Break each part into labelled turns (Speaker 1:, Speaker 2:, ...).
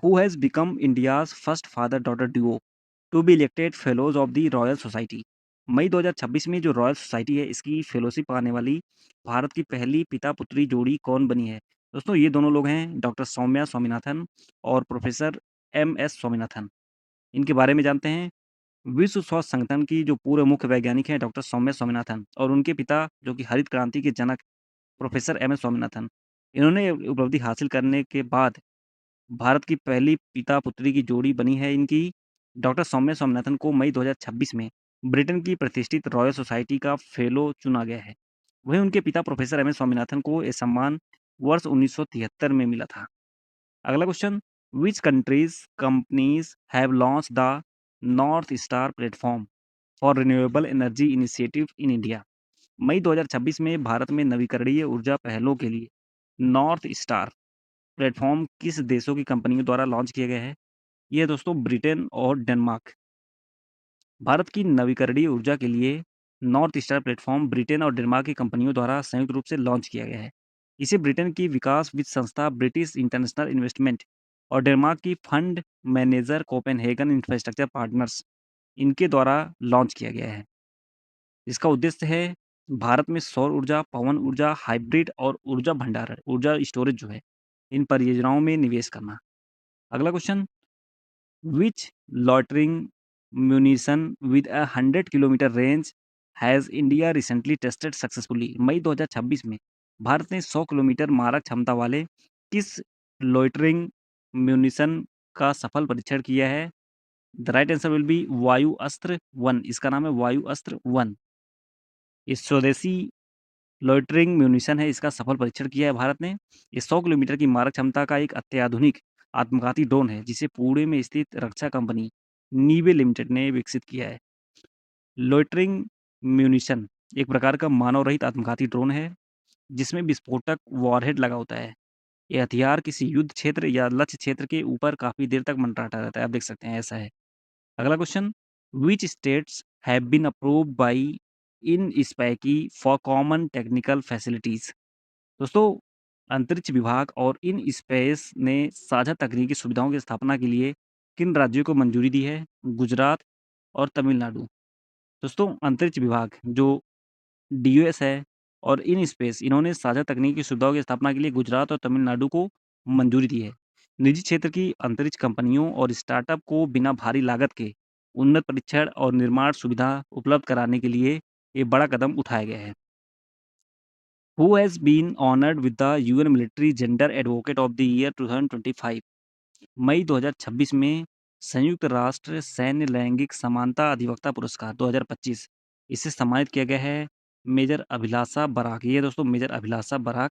Speaker 1: Who has become India's first father-daughter duo to be elected fellows of the Royal Society. मई 2026 में जो royal society है, इसकी fellowship पाने वाली भारत की पहली पिता-पुत्री जोड़ी कौन बनी है? दोस्तों, ये दोनों लोग हैं डॉक्टर सौम्या स्वामीनाथन और प्रोफेसर एम.एस. स्वामीनाथन। इनके बारे में जानते हैं। विश्व स्वास्थ्य संगठन की जो पूर्व मुख्य वैज्ञानिक हैं डॉक्टर सौम्या स्वामीनाथन और उनके पिता जो कि हरित क्रांति के जनक प्रोफेसर एम.एस. स्वामीनाथन। इन्होंने उपलब्धि हासिल करने के बाद भारत की पहली पिता-पुत्री की जोड़ी बनी है इनकी। डॉक्टर सौम्या स्वामीनाथन को मई 2026 में ब्रिटेन की प्रतिष्ठित रॉयल सोसाइटी का फेलो चुना गया है। वहीं उनके पिता प्रोफेसर एम.एस. स्वामीनाथन को ये सम्मान वर्ष 1973 में मिला था। अगला question, which countries companies have launched the North Star platform for renewable energy initiative in India? मई 2026 में भारत में नवीकरणीय ऊर्जा पहलों के लिए नॉर्थ स्टार प्लेटफॉर्म किस देशों की कंपनियों द्वारा लॉन्च किया गया है? ये है दोस्तों ब्रिटेन और डेनमार्क। भारत की नवीकरणीय ऊर्जा के लिए नॉर्थ स्टार प्लेटफॉर्म ब्रिटेन और डेनमार्क की कंपनियों द्वारा संयुक्त रूप से लॉन्च किया गया है। इसे ब्रिटेन की विकास वित्त संस्था ब्रिटिश इंटरनेशनल इन्वेस्टमेंट और डेनमार्क की fund manager Copenhagen infrastructure partners इनके द्वारा लॉन्च किया गया है। इसका उद्देश्य है भारत में सौर ऊर्जा, पवन ऊर्जा, हाइब्रिड और ऊर्जा भंडारण, ऊर्जा स्टोरेज जो है, इन परियोजनाओं में निवेश करना। अगला question, Which loitering munition with a 100 kilometre range has India recently tested successfully? मई 2026 में भारत ने 100 किलोमीटर मारक क्षमता वाले किस लोइटरिंग म्यूनिशन का सफल परीक्षण किया है? The right answer will B वायु अस्त्र 1। इसका नाम है वायु अस्त्र 1। ये स्वदेशी लोइटरिंग म्यूनिशन है, इसका सफल परीक्षण किया है भारत ने। ये 100 किलोमीटर की मारक क्षमता का एक अत्याधुनिक आत्मघाती ड्रोन है, जिसे पुणे में स्थित रक्षा कंपनी नीवे लिमिटेड ने विकसित किया है। लोइटरिंग म्यूनिशन एक प्रकार का मानव रहित आत्मघाती ड्रोन है, जिसमें विस्फोटक वॉरहेड लगा होता है। ये हथियार किसी युद्ध क्षेत्र या लक्ष्य क्षेत्र के ऊपर काफ़ी देर तक मंडराता रहता है। आप देख सकते हैं, ऐसा है। अगला question, which states have been approved by in space for common technical facilities? दोस्तों, अंतरिक्ष विभाग और इन स्पेस ने साझा तकनीकी सुविधाओं की स्थापना के लिए किन राज्यों को मंजूरी दी है? गुजरात और तमिलनाडु। दोस्तों, अंतरिक्ष विभाग जो डीओएस है और इन स्पेस, इन्होंने साझा तकनीकी सुविधाओं की स्थापना के लिए गुजरात और तमिलनाडु को मंजूरी दी है। निजी क्षेत्र की अंतरिक्ष कंपनियों और स्टार्टअप को बिना भारी लागत के उन्नत परीक्षण और निर्माण सुविधा उपलब्ध कराने के लिए ये बड़ा कदम उठाया गया है। Who has been honored with the UN Military Gender Advocate of the Year 2025? मई 2026 में संयुक्त राष्ट्र सैन्य लैंगिक समानता अधिवक्ता पुरस्कार 2025 इससे सम्मानित किया गया है मेजर अभिलाषा बराक। ये दोस्तों मेजर अभिलाषा बराक,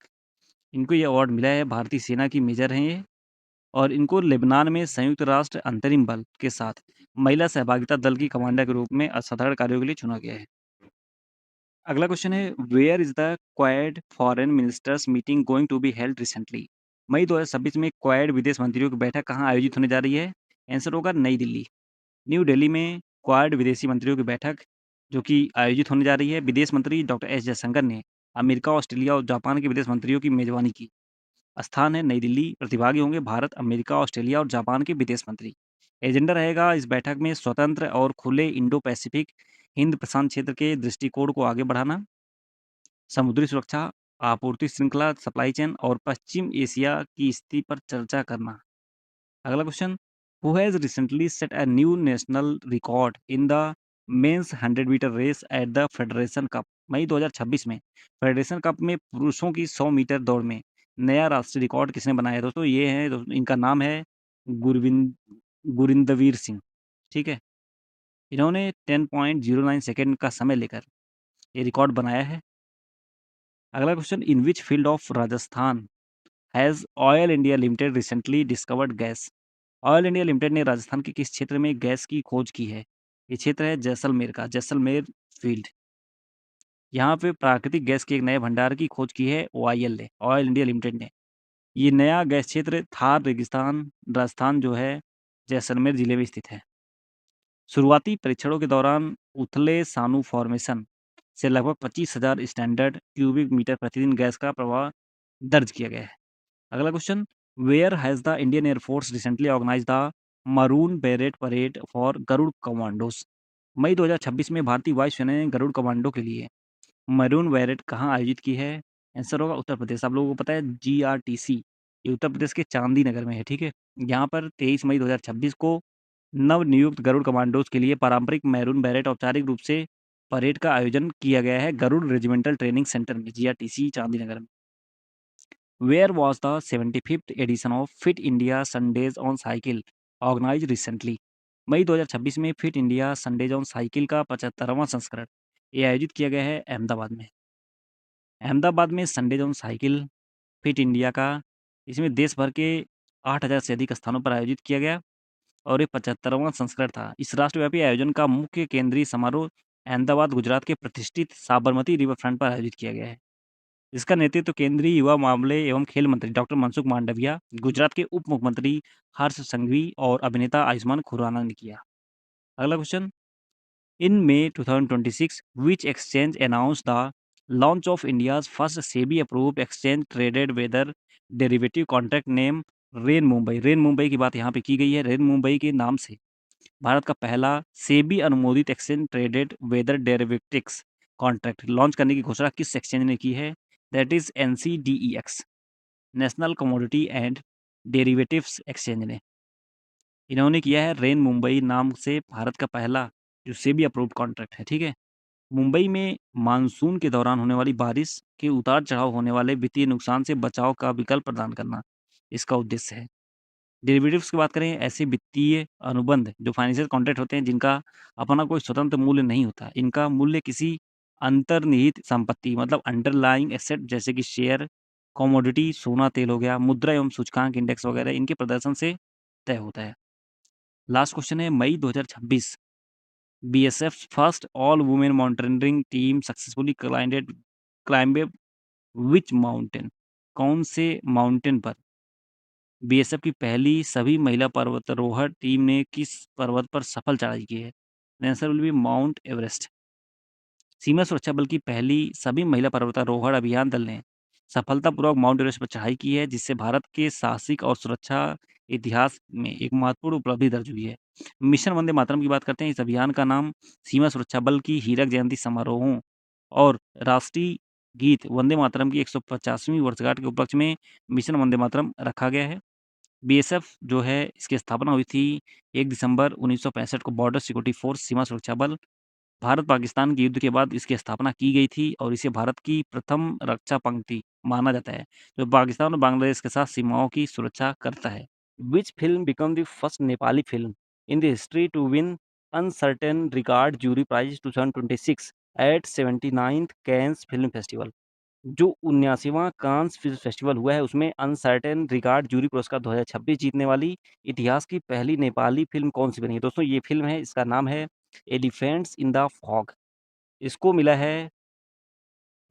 Speaker 1: इनको ये अवार्ड मिला है। भारतीय सेना की मेजर हैं ये, और इनको लेबनान में संयुक्त राष्ट्र अंतरिम बल के साथ महिला सहभागिता दल की कमांडर के रूप में असाधारण कार्यों के लिए चुना गया है। अगला क्वेश्चन है, where is the Quad foreign ministers meeting going to be held recently? मई 2026 में क्वाड विदेश मंत्रियों की बैठक कहाँ आयोजित होने जा रही है? आंसर होगा नई दिल्ली। न्यू दिल्ली में क्वाड विदेशी मंत्रियों की बैठक जो कि आयोजित होने जा रही है। विदेश मंत्री डॉक्टर एस जयशंकर ने अमेरिका, ऑस्ट्रेलिया और जापान के विदेश मंत्रियों की मेजबानी की। स्थान है नई दिल्ली। प्रतिभागी होंगे भारत, अमेरिका, ऑस्ट्रेलिया और जापान के विदेश मंत्री। एजेंडा रहेगा इस बैठक में स्वतंत्र और खुले इंडो पैसिफिक हिंद प्रशांत क्षेत्र के दृष्टिकोण को आगे बढ़ाना, समुद्री सुरक्षा, आपूर्ति श्रृंखला, सप्लाई चेन और पश्चिम एशिया की स्थिति पर चर्चा करना। अगला question, who has recently set a new national record in the men's 100 metre race at the Federation Cup? मई 2026 में फेडरेशन कप में पुरुषों की 100 मीटर दौड़ में नया राष्ट्रीय रिकॉर्ड किसने बनाया है? दोस्तों, ये है दोस्तों, इनका नाम है गुरविंद गुरिंदवीर सिंह। ठीक है, इन्होंने 10.09 सेकेंड का समय लेकर ये रिकॉर्ड बनाया है। अगला question, in which field of Rajasthan has oil India limited recently discovered gas? Oil India limited ने राजस्थान के किस क्षेत्र में गैस की खोज की है? ये क्षेत्र है जैसलमेर का, जैसलमेर फील्ड। यहाँ पे प्राकृतिक गैस के एक नए भंडार की खोज की है ओआईएल ने, ऑयल इंडिया लिमिटेड ने। ये नया गैस क्षेत्र थार रेगिस्तान, राजस्थान जो है, जैसलमेर जिले में स्थित है। शुरुआती परीक्षणों के दौरान उथले सानू फॉर्मेशन से लगभग 25,000 स्टैंडर्ड क्यूबिक मीटर प्रतिदिन गैस का प्रवाह दर्ज किया गया है। अगला question, where has the Indian Air Force recently organised the maroon beret parade for Garud commandos? मई 2026 में भारतीय वायुसेना ने गरुड़ कमांडो के लिए मरून बेरेट कहाँ आयोजित की है? आंसर होगा उत्तर प्रदेश। आप लोगों को पता है जीआरटीसी, ये उत्तर प्रदेश के चांदी नगर में है, ठीक है? यहाँ पर 23 मई 2026 को नवनियुक्त गरुड़ कमांडोज के लिए पारंपरिक मैरून बेरेट औपचारिक रूप से परेड का आयोजन किया गया है गरुड़ रेजिमेंटल ट्रेनिंग सेंटर में, जीआरटीसी चांदीनगर में। Where was the 75th edition of Fit India Sundays on cycle organise recently? मई 2026 में Fit India Sundays on cycle का 75वां संस्करण ये आयोजित किया गया है अहमदाबाद में। अहमदाबाद में Sundays on cycle fit India का इसमें देश भर के 8,000 से अधिक स्थानों पर आयोजित किया गया और ये 75वां संस्करण था। इस राष्ट्रव्यापी आयोजन का मुख्य केंद्रीय समारोह अहमदाबाद, गुजरात के प्रतिष्ठित साबरमती रिवर फ्रंट पर आयोजित किया गया है। इसका नेतृत्व केंद्रीय युवा मामले एवं खेल मंत्री डॉक्टर मनसुख मांडविया, गुजरात के उप मुख्यमंत्री हर्ष संघवी और अभिनेता आयुष्मान खुराना ने किया। अगला question, in May 2026, which exchange announced the launch of India's first SEBI-approved exchange-traded weather derivative contract name rain Mumbai? Rain Mumbai की बात यहाँ पे की गई है। रेन मुंबई के नाम से भारत का पहला सेबी अनुमोदित exchange traded weather derivatives contract launch करने की घोषणा किस एक्सचेंज ने की है? That is NCDEX, national commodity and derivatives exchange ने। इन्होंने किया है रेन मुंबई नाम से भारत का पहला जो सेबी अप्रूव्ड कॉन्ट्रैक्ट है, ठीक है? मुंबई में मानसून के दौरान होने वाली बारिश के उतार-चढ़ाव होने वाले वित्तीय नुकसान से बचाव का विकल्प प्रदान करना, इसका उद्देश्य है। डेरिवेटिव्स की बात करें, ऐसे वित्तीय अनुबंध जो फाइनेंशियल कॉन्ट्रैक्ट होते हैं जिनका अपना कोई स्वतंत्र मूल्य नहीं होता। इनका मूल्य किसी अंतर्निहित संपत्ति मतलब अंडरलाइंग एसेट जैसे कि शेयर, कमोडिटी, सोना, तेल हो गया, मुद्रा एवं सूचकांक इंडेक्स वगैरह इनके प्रदर्शन से तय होता है। लास्ट क्वेश्चन है, मई 2026 BSF first all women mountaineering team successfully climbed which mountain? कौन से माउंटेन पर बीएसएफ की पहली सभी महिला पर्वतारोहण टीम ने किस पर्वत पर सफल चढ़ाई की है? Answer will be Mount Everest. सीमा सुरक्षा बल की पहली सभी महिला पर्वतारोहण अभियान दल ने सफलतापूर्वक माउंट एवरेस्ट पर चढ़ाई की है, जिससे भारत के साहसिक और सुरक्षा इतिहास में एक महत्वपूर्ण उपलब्धि दर्ज हुई है। मिशन वंदे मातरम की बात करते हैं। इस अभियान का नाम सीमा सुरक्षा बल की हीरक जयंती समारोहों और राष्ट्रीय गीत वंदे मातरम की 150वीं वर्षगांठ के उपलक्ष्य में मिशन वंदे मातरम रखा गया है। बीएसएफ जो है इसकी स्थापना हुई थी 1 दिसंबर 1965 को बॉर्डर सिक्योरिटी फोर्स सीमा सुरक्षा बल भारत-पाकिस्तान के युद्ध के बाद इसकी स्थापना की गई थी और इसे भारत की प्रथम रक्षा पंक्ति माना जाता है, जो पाकिस्तान और बांग्लादेश के साथ सीमाओं की सुरक्षा करता है। Which film became the first Nepali film in the history to win Uncertain Regard Jury Prize 2026 at 79th Cannes Film Festival? जो 79वां कांस फिल्म फेस्टिवल हुआ है उसमें अनसर्टेन रिगार्ड जूरी पुरस्कार 2026 जीतने वाली इतिहास की पहली नेपाली फ़िल्म कौन-सी बनी है? दोस्तों ये फ़िल्म है, इसका नाम है एलिफेंट्स इन द फॉग। इसको मिला है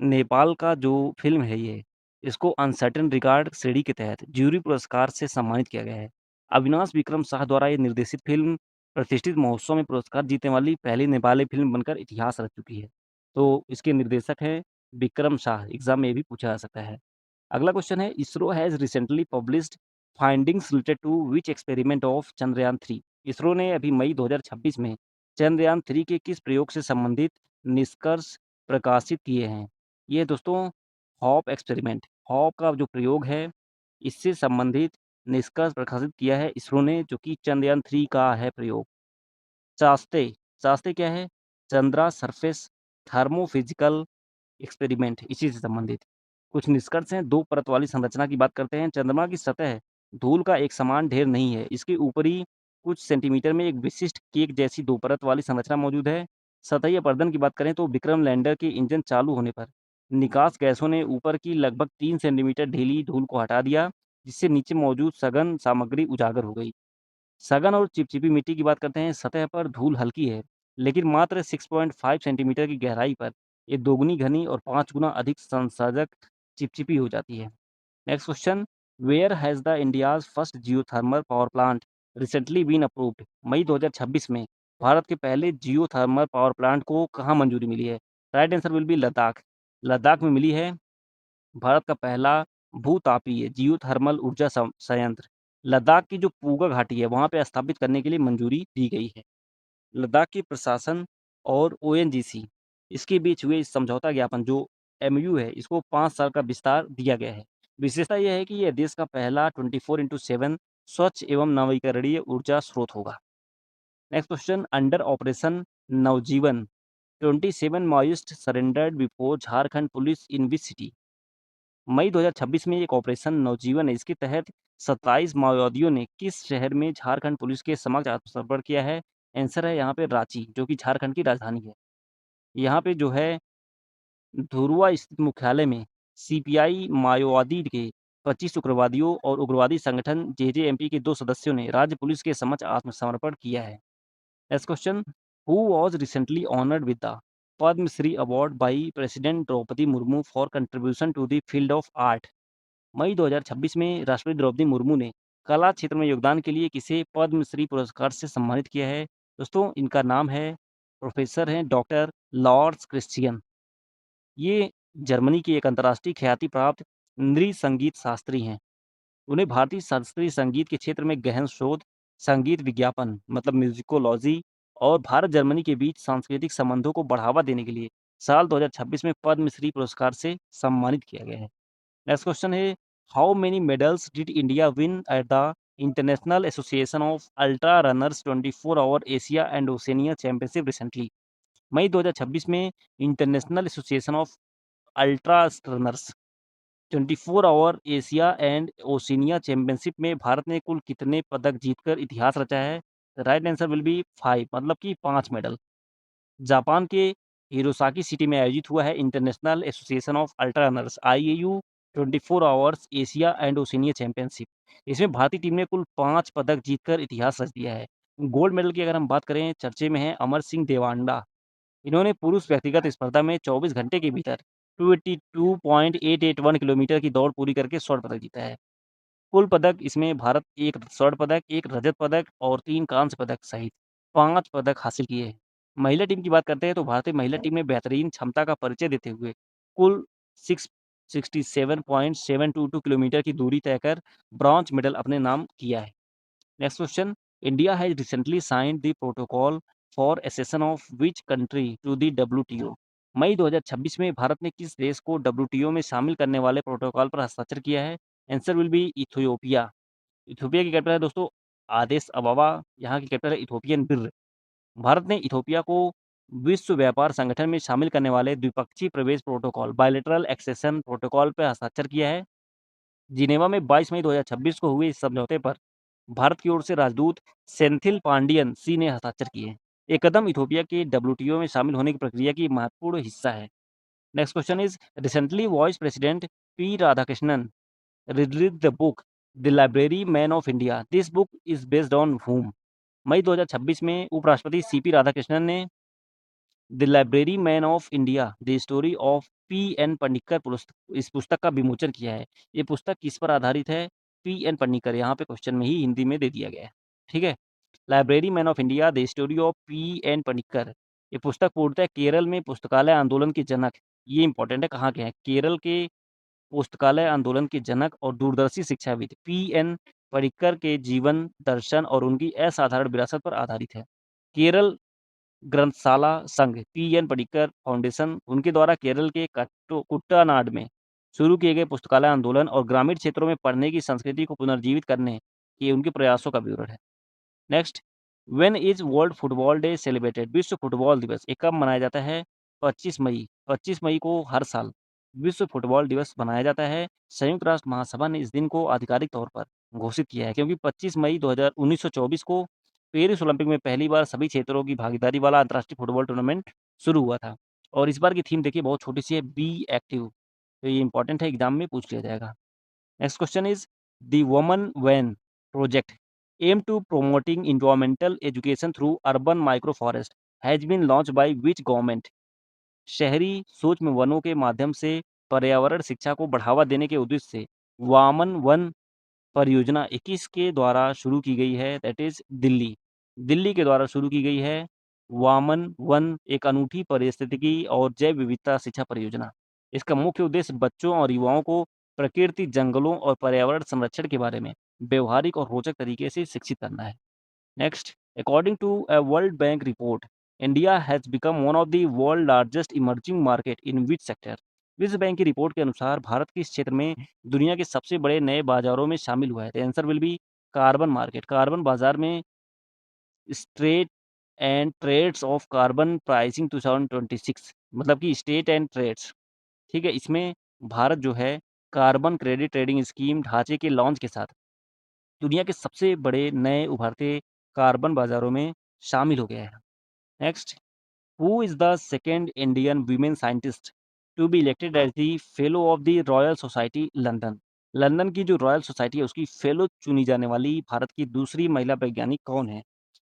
Speaker 1: नेपाल का जो फ़िल्म है ये, इसको अनसर्टेन रिगार्ड श्रेणी के तहत जूरी पुरस्कार से सम्मानित किया गया है। अविनाश विक्रम शाह द्वारा ये निर्देशित फ़िल्म प्रतिष्ठित महोत्सव में पुरस्कार जीतने वाली पहली नेपाली फ़िल्म बनकर इतिहास रच चुकी है। तो इसके निर्देशक हैं विक्रम शाह, एग्ज़ाम में ये भी पूछा जा सकता है। अगला क्वेश्चन है, ISRO has recently published findings related to which experiment of चंद्रयान-3? इसरो ने अभी मई 2026 में चंद्रयान-3 के किस प्रयोग से संबंधित निष्कर्ष प्रकाशित किए हैं? ये दोस्तों हॉप एक्सपेरिमेंट, हॉप का जो प्रयोग है, इससे संबंधित निष्कर्ष प्रकाशित किया है इसरो ने, जो कि चंद्रयान-3 का है प्रयोग। चास्ते, चास्ते क्या है? चंद्रा सरफेस थर्मोफिजिकल एक्सपेरिमेंट, इसी से संबंधित। कुछ निष्कर्ष हैं, 2 परत वाली संरचना की बात करते हैं। चंद्रमा की सतह धूल का एक समान ढेर नहीं है। इसके ऊपरी कुछ सेंटीमीटर में एक विशिष्ट केक जैसी 2 परत वाली संरचना मौजूद है। सतही अपर्दन की बात करें तो विक्रम लैंडर के इंजन चालू होने पर निकास गैसों ने ऊपर की लगभग 3 सेंटीमीटर ढीली धूल को हटा दिया, जिससे नीचे मौजूद सघन सामग्री उजागर हो गई। सघन और चिपचिपी मिट्टी की बात करते हैं। सतह पर धूल हल्की है, लेकिन मात्र 6.5 सेंटीमीटर की गहराई पर ये दोगुनी घनी और 5 गुना अधिक संसर्जक चिपचिपी हो जाती है। Next question, where has the India's first geothermal power plant recently been approved? मई 2026 में भारत के पहले जियोथर्मल पावर प्लांट को कहाँ मंजूरी मिली है? Right answer will B Ladakh. Ladakh में मिली है भारत का पहला भूतापीय जियोथर्मल ऊर्जा संयंत्र लद्दाख की जो पूगा घाटी है वहाँ पे स्थापित करने के लिए मंजूरी दी गई है। लद्दाख की प्रशासन और ओएनजीसी इसके बीच हुए इस समझौता ज्ञापन जो एमओयू है इसको 5 साल का विस्तार दिया गया है। विशेषता यह है कि यह देश का पहला 24/7 स्वच्छ एवं नवीकरणीय ऊर्जा स्रोत होगा। Next question under operation Navjeevan 27 Maoist surrendered before Jharkhand police in which city. मई 2026 में एक ऑपरेशन नवजीवन है इसके तहत 27 माओवादियों ने किस शहर में झारखंड पुलिस के समक्ष आत्मसमर्पण किया है। आंसर है यहाँ पे रांची जो कि झारखंड की राजधानी है। यहाँ पे जो है धुरुआ स्थित मुख्यालय में सीपीआई माओवादी के 25 उग्रवादियों और उग्रवादी संगठन जेजेएमपी के 2 सदस्यों ने राज्य पुलिस के समक्ष आत्मसमर्पण किया है। Next question who was recently honoured with the Padma Shri award by President Draupadi Murmu for contribution to the field of art. मई 2026 में राष्ट्रपति द्रौपदी मुर्मू ने कला क्षेत्र में योगदान के लिए किसे पद्मश्री पुरस्कार से सम्मानित किया है। दोस्तों इनका नाम है प्रोफेसर हैं डॉक्टर लॉर्ड्स क्रिश्चियन। ये जर्मनी के एक अंतर्राष्ट्रीय ख्याति प्राप्त नृ संगीत शास्त्री हैं। उन्हें भारतीय शास्त्रीय संगीत के क्षेत्र में गहन शोध, संगीत विज्ञापन मतलब म्यूजिकोलॉजी और भारत जर्मनी के बीच सांस्कृतिक संबंधों को बढ़ावा देने के लिए साल 2026 में पद्मश्री पुरस्कार से सम्मानित किया गया है। नेक्स्ट क्वेश्चन है how many medals did India win at the International Association of Ultra Runners 24 hour Asia and Oceania championship recently. मई 2026 में International Association of Ultra Runners 24 hour Asia and Oceania championship में भारत ने कुल कितने पदक जीतकर इतिहास रचा है। राइट आंसर विल बी 5 मतलब कि 5 मेडल। जापान के हिरोसाकी सिटी में आयोजित हुआ है International Association of Ultra Runners IAU 24 hours Asia and Oceania championship. इसमें भारतीय टीम ने कुल 5 पदक जीतकर इतिहास रच दिया है। गोल्ड मेडल की अगर हम बात करें चर्चे में है अमर सिंह देवांडा। इन्होंने पुरुष व्यक्तिगत स्पर्धा में 24 घंटे के भीतर 282.881 किलोमीटर की दौड़ पूरी करके स्वर्ण पदक जीता है। कुल पदक इसमें भारत 1 स्वर्ण पदक, 1 रजत पदक और 3 कांस्य पदक सहित 5 पदक हासिल किए हैं। महिला टीम की बात करते हैं तो भारतीय महिला टीम ने बेहतरीन क्षमता का परिचय देते हुए कुल 667.722 किलोमीटर की दूरी तय कर ब्रॉन्ज मेडल अपने नाम किया है। Next question India has recently signed the protocol for accession of which country to the WTO. मई 2026 में भारत ने किस देश को डब्ल्यूटीओ में शामिल करने वाले प्रोटोकॉल पर हस्ताक्षर किया है। Answer will B Ethiopia. Ethiopia की कैपिटल है दोस्तों आदिस अबाबा। यहाँ की कैपिटल है इथियोपियन बिर। भारत ने इथियोपिया को विश्व व्यापार संगठन में शामिल करने वाले द्विपक्षीय प्रवेश प्रोटोकॉल बायलैटरल एक्सेशन प्रोटोकॉल पर हस्ताक्षर किया है। जिनेवा में 22 मई 2026 को हुए इस समझौते पर भारत की ओर से राजदूत सेंथिल पांडियन सी ने हस्ताक्षर किए। ये कदम इथियोपिया के डब्ल्यूटीओ में शामिल होने की प्रक्रिया की महत्वपूर्ण हिस्सा है। Next question is recently vice president P Radhakrishnan release the book the library man of India. This book is based on whom। मई 2026 में उपराष्ट्रपति सीपी राधाकृष्णन ने the library man of India the story of PN. Panicker इस पुस्तक का विमोचन किया है। ये पुस्तक किस पर आधारित है। पी.एन. पनिक्कर यहाँ पे क्वेश्चन में ही हिंदी में दे दिया गया है। ठीक है library man of India the story of PN. Panicker. ये पुस्तक पूर्णतः केरल में पुस्तकालय आंदोलन के जनक ये इंपॉर्टेंट है कहाँ के हैं केरल के पुस्तकालय आंदोलन के जनक और दूरदर्शी शिक्षाविद पी.एन. पनिक्कर के जीवन दर्शन और उनकी असाधारण विरासत पर आधारित है। केरल ग्रंथशाला संघ पी.एन. पनिक्कर फाउंडेशन उनके द्वारा केरल के कुट्टानाड में शुरू किए गए पुस्तकालय आंदोलन और ग्रामीण क्षेत्रों में पढ़ने की संस्कृति को पुनर्जीवित करने के उनके प्रयासों का विवरण है। Next when is world football day celebrated. विश्व फुटबॉल दिवस ये कब मनाया जाता है। 25 मई को हर साल विश्व फुटबॉल दिवस मनाया जाता है। संयुक्त राष्ट्र महासभा ने इस दिन को आधिकारिक तौर पर घोषित किया है क्योंकि 25 मई 1924 को पेरिस ओलंपिक में पहली बार सभी क्षेत्रों की भागीदारी वाला अंतर्राष्ट्रीय फुटबॉल टूर्नामेंट शुरू हुआ था। और इस बार की थीम देखिए बहुत छोटी सी है बी एक्टिव। तो ये इंपॉर्टेंट है एग्जाम में पूछ लिया जाएगा। Next question is the woman van project aim to promoting environmental education through urban micro forest has been launch by which government. शहरी सूक्ष्म वनों के माध्यम से पर्यावरण शिक्षा को बढ़ावा देने के उद्देश्य से वामन वन परियोजना 21 के द्वारा शुरू की गई है दैट इज दिल्ली। दिल्ली के द्वारा शुरू की गई है वामन वन एक अनूठी पारिस्थितिकी और जैव विविधता शिक्षा परियोजना। इसका मुख्य उद्देश्य बच्चों और युवाओं को प्रकृति, जंगलों और पर्यावरण संरक्षण के बारे में व्यवहारिक और रोचक तरीके से शिक्षित करना है। Next, according to a World Bank report, India has become one of the world largest emerging market in which sector? विश्व बैंक की रिपोर्ट के अनुसार भारत किस क्षेत्र में दुनिया के सबसे बड़े नए बाजारों में शामिल हुआ है? The answer will be carbon market. Carbon बाजार में state and trades of carbon pricing 2026, मतलब कि स्टेट एंड ट्रेड्स, ठीक है, इसमें भारत जो है कार्बन क्रेडिट ट्रेडिंग स्कीम ढांचे के लॉन्च के साथ दुनिया के सबसे बड़े नए उभरते कार्बन बाजारों में शामिल हो गया है। Next, who is the second Indian women scientist to be elected as the fellow of the Royal Society London? London की जो रॉयल सोसाइटी है उसकी फेलो चुनी जाने वाली भारत की दूसरी महिला वैज्ञानिक कौन है?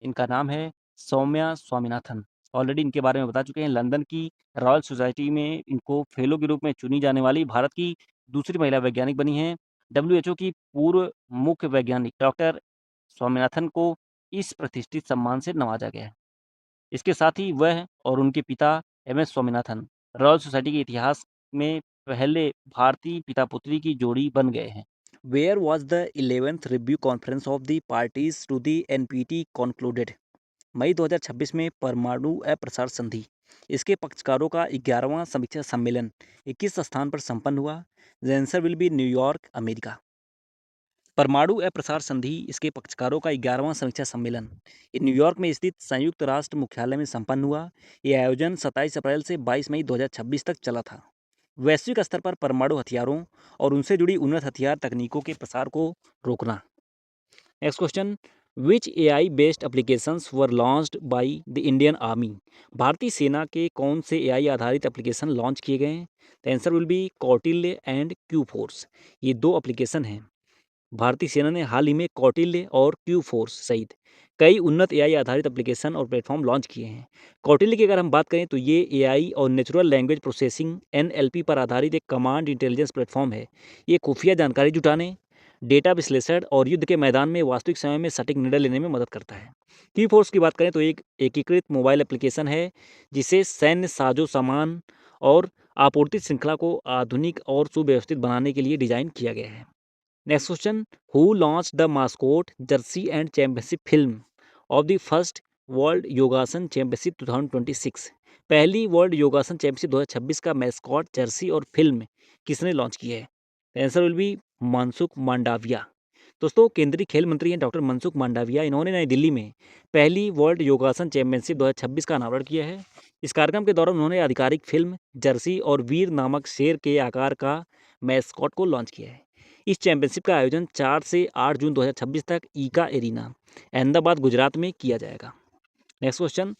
Speaker 1: इनका नाम है सौम्या स्वामीनाथन। ऑलरेडी इनके बारे में बता चुके हैं। लंदन की रॉयल सोसाइटी में इनको फेलो के रूप में चुनी जाने वाली भारत की दूसरी महिला वैज्ञानिक बनी हैं। डब्ल्यूएचओ की पूर्व मुख्य वैज्ञानिक डॉक्टर स्वामीनाथन को इस प्रतिष्ठित सम्मान से नवाजा गया है। इसके साथ ही वह और उनके पिता एमएस स्वामीनाथन रॉयल सोसाइटी के इतिहास में पहले भारतीय पिता पुत्री की जोड़ी बन गए हैं। Where was the 11th review conference of the parties to the NPT concluded? मई 2026 में परमाणु अप्रसार संधि इसके पक्षकारों का 11वां समीक्षा सम्मेलन 21 स्थान पर संपन्न हुआ। The answer will B New York, America. परमाणु अप्रसार संधि इसके पक्षकारों का 11वां समीक्षा सम्मेलन न्यूयॉर्क में स्थित संयुक्त राष्ट्र मुख्यालय में संपन्न हुआ। यह आयोजन 27 अप्रैल से 22 मई 2026 तक चला था। वैश्विक स्तर पर परमाणु हथियारों और उनसे जुड़ी उन्नत हथियार तकनीकों के प्रसार को रोकना। Next question, which AI based applications were launched by the Indian army? भारतीय सेना के कौन से एआई आधारित एप्लीकेशन लॉन्च किए गए हैं? The answer will B Kautilya and Q force. ये दो एप्लीकेशन हैं। भारतीय सेना ने हाल ही में कौटिल्य और क्यू फोर्स सहित कई उन्नत एआई आधारित एप्लीकेशन और प्लेटफॉर्म लॉन्च किए हैं। कौटिल्य की अगर हम बात करें तो ये एआई और नेचुरल लैंग्वेज प्रोसेसिंग एनएलपी पर आधारित एक कमांड इंटेलिजेंस प्लेटफॉर्म है। ये खुफिया जानकारी जुटाने, डेटा विश्लेषण और युद्ध के मैदान में वास्तविक समय में सटीक निर्णय लेने में मदद करता है। क्यू फोर्स की बात करें तो एक एकीकृत मोबाइल एप्लीकेशन है जिसे सैन्य साजो सामान और आपूर्ति श्रृंखला को आधुनिक और सुव्यवस्थित बनाने के लिए डिजाइन किया गया है। Next question, who launch the mascot Jersey and championship film of the first world योगासन चैंपियनशिप 2026? पहली वर्ल्ड योगासन चैंपियनशिप 2026 का मैस्कॉट जर्सी और फिल्म किसने लॉन्च की है? Answer will B Mansukh Mandaviya. दोस्तों, केंद्रीय खेल मंत्री हैं डॉक्टर मनसुख मांडविया। इन्होंने नई दिल्ली में पहली वर्ल्ड योगासन चैंपियनशिप 2026 का अनावरण किया है। इस कार्यक्रम के दौरान उन्होंने आधिकारिक फिल्म जर्सी और वीर नामक शेर के आकार का मैस्कॉट को लॉन्च किया है। इस चैंपियनशिप का आयोजन 4 से 8 जून 2026 तक ईका एरिना, अहमदाबाद, गुजरात में किया जाएगा। Next question,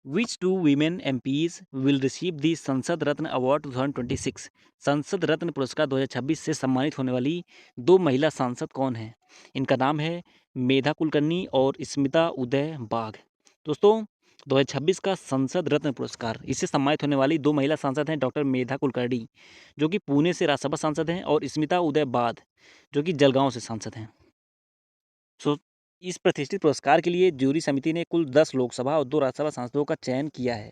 Speaker 1: which two women MPs will receive the Sansad Ratna award 2026? संसद रत्न पुरस्कार 2026 से सम्मानित होने वाली दो महिला सांसद कौन हैं? इनका नाम है मेधा कुलकर्णी और स्मिता उदय बाघ। दोस्तों, 2026 का संसद रत्न पुरस्कार इससे सम्मानित होने वाली दो महिला सांसद हैं डॉक्टर मेधा कुलकर्णी जो कि पुणे से राज्यसभा सांसद हैं और स्मिता उदय बाघ जो कि जलगांव से सांसद हैं। सो इस प्रतिष्ठित पुरस्कार के लिए जूरी समिति ने कुल 10 लोकसभा और 2 राज्यसभा सांसदों का चयन किया है।